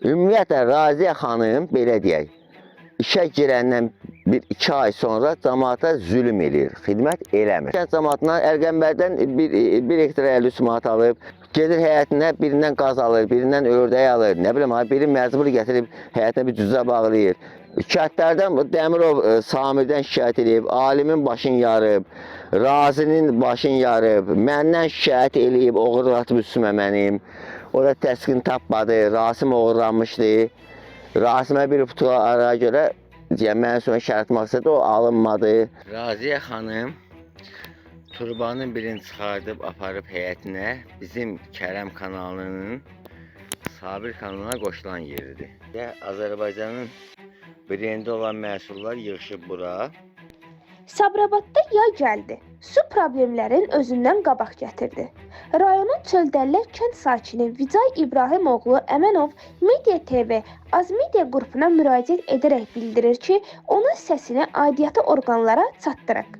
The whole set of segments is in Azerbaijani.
Ümumiyyətlə Raziyə xanım belə deyək, işə girəndən 1-2 ay sonra cəmaata zülm eləyir, xidmət eləmir. Kənd cəmaatına Ərgənbərdən 1 hektar 53 manat alıb, gedir həyətinə birindən qaz alır, birindən ördək alır, nə bilim, biri məcbur gətirib həyətinə bir cüzə bağlayır. Kəndlərdən Dəmirov Samirdən şikayət edib, alimin başını yarıb, Razinin başını yarıb, məndən şikayət eləyib, oğurlatıb üstümə mənim. O da təskin tapmadı, Rasim oğurlanmışdı. Rasimə bir putuğa araya görə mənim üstümə şərt məqsədi o alınmadı. Raziyə xanım turbanın birini çıxardıb aparıb həyətinə bizim Kərəm kanalının Sabir kanalına qoşulan yeridir. Azərbaycanın brendi olan məhsullar yığışıb bura. Sabirabadda yay gəldi. Su problemlərin özündən qabaq gətirdi. Rayonun Çöldərlər kənd sakini Vicay İbrahimoğlu Əmənov Media TV Azmedia qrupuna müraciət edərək bildirir ki, onun səsini aidiyyatı orqanlara çatdıraq.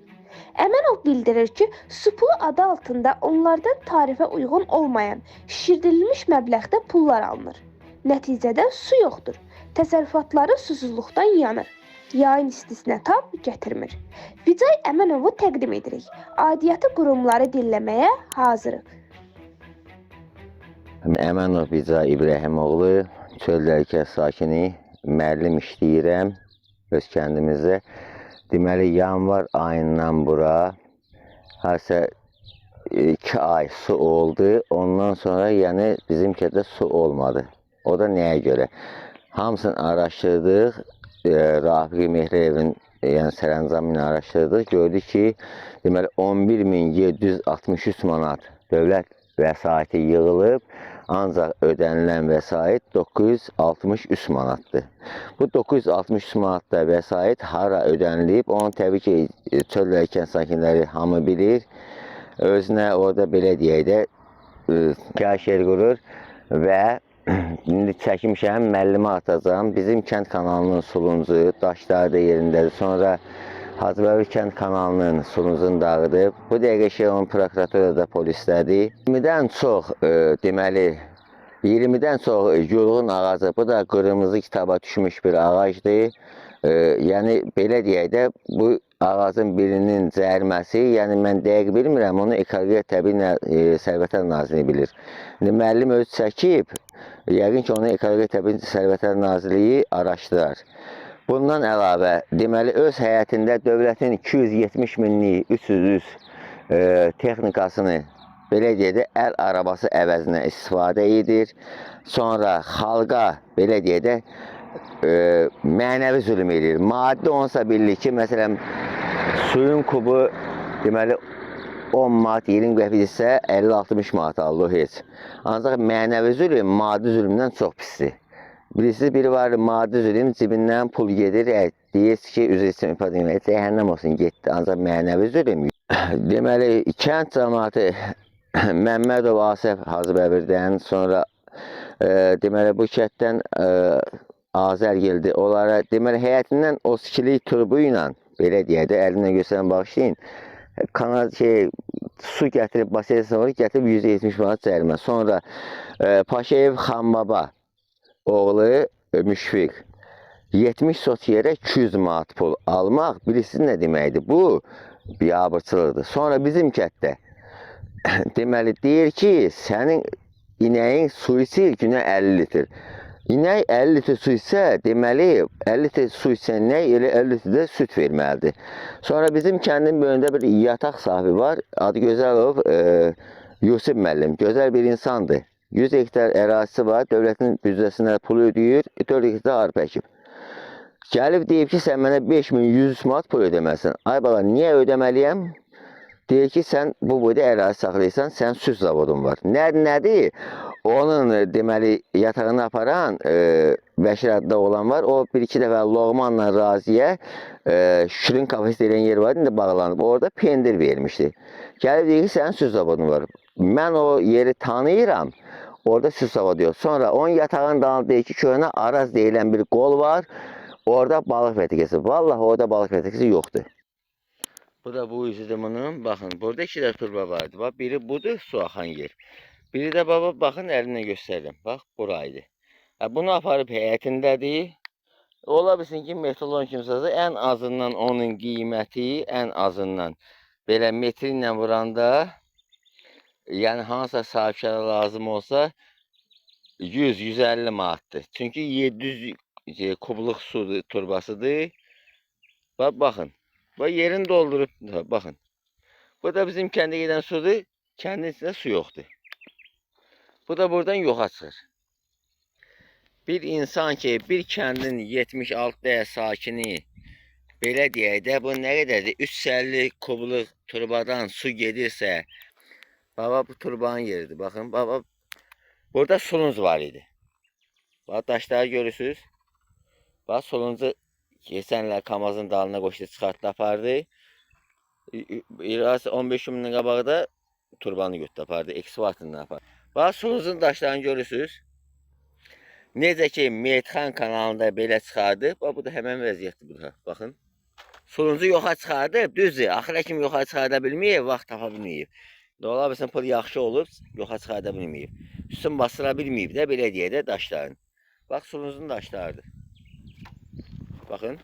Əmənov bildirir ki, su pulu adı altında onlardan tarifə uyğun olmayan, şişirdilmiş məbləğdə pullar alınır. Nəticədə su yoxdur. Təsərrüfatları susuzluqdan yanır. Yayın istisinə tab gətirmir. Vicay Əmənovu təqdim edirik. Aidiyyatı qurumları dinləməyə hazırıq. Əmənov Vicay İbrahimoğlu, Çöldərkə sakini, müəllim işləyirəm öz kəndimizdə. Deməli, yanvar ayından bura hərsə 2 ay su oldu. Ondan sonra yəni bizim kəndə su olmadı. O da nəyə görə? Hamısını araşdırdıq. Rafiqi Mehrəyevin yəni sərəncamını araşdırdıq. Gördük ki, deməli 11.763 manat dövlət vəsaiti yığılıb, ancaq ödənilən vəsait 963 manatdır. Bu 963 manatda vəsait hara ödənilib, onu təbii ki, Çöldərkən kənd sakinləri hamı bilir. Özünə orada belə deyək də, şəhər qurur və indi çəkmişəm, müəllimə atacağım. Bizim kənd kanalının suluncu daşlarda yerindədir. Sonra Hacıbəbir kənd kanalının suluncunu dağıdıb. Bu dəqiqə şey onun prokuraturada polislədir. 20-dən çox, deməli, 20-dən çox yulğun ağacı, bu da qırmızı kitaba düşmüş bir ağacdır. Yəni, belə deyək də, bu ağacın birinin cərməsi, yəni mən dəqiq bilmirəm, onu Ekologiya Təbii Sərvətlər Nazirliyi bilir. Müəllim öz çəkib, yəqin ki, onu Ekologiya Təbii Sərvətlər Nazirliyi araşdırar. Bundan əlavə, deməli, öz həyətində dövlətin 270 minlik 300 texnikasını, belə deyək də, əl arabası əvəzinə istifadə edir. Sonra xalqa, belə deyək də, mənəvi zülm edir. Maddi onsa bilir ki, məsələn, suyun kubu, deməli, 10 manat 20 qəpikdirsə 50-60 manat alır heç. Ancaq mənəvi zülm maddi zülmdən çox pisdir. Bilirsiniz, biri var, maddi zülm cibindən pul gedir, deyirsiniz ki, üzr istəyirəm ifadə etmək, cəhənnəm olsun, getdi. Ancaq mənəvi zülm. Deməli, kənd cəmaatı Məmmədov Asəf Hacıbəbirdən, sonra deməli, bu kənddən Azərgildi. Onlara, deməli, həyətindən o sikilik turbu ilə, belə deyək də, əlinə göstərən bağışlayın, kanal su gətirib, basiyyə sonra gətirib 170 manat cərimə. Sonra Paşayev Xanbaba oğlu Müşfiq 70 sot yerə 200 manat pul almaq, bilirsiniz nə deməkdir? Bu biabırçılıqdır. Sonra bizim kənddə deməli, deyir ki, sənin inəyin su içir günə 50 litr. İnək 50 litr su içsə, deməli, 50 litr su içsən nə, elə 50 litr də süt verməlidir. Sonra bizim kəndin böyündə bir yataq sahibi var, adı Gözəlov Yusuf müəllim, gözəl bir insandır. 100 hektar ərazisi var, dövlətin büdcəsinə pul ödəyir, 4 hektar arpa əkib. Gəlib deyib ki, sən mənə 5100 manat pul ödəməlisən. Ay bala, niyə ödəməliyəm? Deyir ki, sən bu boyda ərazi saxlayırsan, sən süd zavodun var. Nədir? Onun, deməli, yatağını aparan Bəşir adda olan var. O, 1-2 dəfə Loğmanla Raziyə Şükürün kafesi deyilən yer var, indi bağlanıb. Orada pendir vermişdi. Gəlib deyir ki, sənin süd zavodun var. Mən o yeri tanıyıram. Orada süd zavodu yox. Sonra onun yatağının dalında deyir ki, köhnə Araz deyilən bir qol var. Orada balıq vətəqəsi. Vallahi orada balıq vətəqəsi yoxdur. Bu da bu üzüdür bunun. Baxın, burada 2 də turba vardı. Bax, biri budur, su axan yer. Biri də baba, baxın, əlimlə göstərdim. Bax, buraydı. Bunu aparıb həyətindədir. Ola bilsin ki, metrolon kimsəsə ən azından onun qiyməti, ən azından belə metri ilə vuranda, yəni hansısa sahibkara lazım olsa 100-150 manatdır. Çünki 700 kubluq su turbasıdır. Baxın. Bax yerini doldurub, baxın. Bu da bizim kəndə gedən sudur. Kəndin içində su yoxdur. Bu da buradan yoxa çıxır. Bir insan ki, bir kəndin 76 dəyə sakini, belə deyək də, bu nə qədərdir? 350 kubluq turbadan su gedirsə, baba bu turbanın yeridir. Baxın, baba, burada sulunuz var idi. Bax, daşları görürsünüz. Bax, sulunuzu keçənlər kamazın dalına qoşdu, çıxartdı, apardı. 15 gündən qabaqda turbanı götürdü, apardı, ekskavatorla apardı. Bax, sulunuzun daşlarını görürsünüz. Necə ki, Meyitxan kanalında belə çıxardı. Bax, bu da həmən vəziyyətdir burada. Baxın. Sulunuzu yoxa çıxardı. Düzdür, axıra kimi yoxa çıxarda bilməyib, vaxt tapa bilməyib. Ola bilsin, pul yaxşı olub, yoxa çıxarda bilməyib. Üstün bastıra bilməyib də, belə deyək də daşların. Bax, sulunuzun daşlarıdır. Baxın.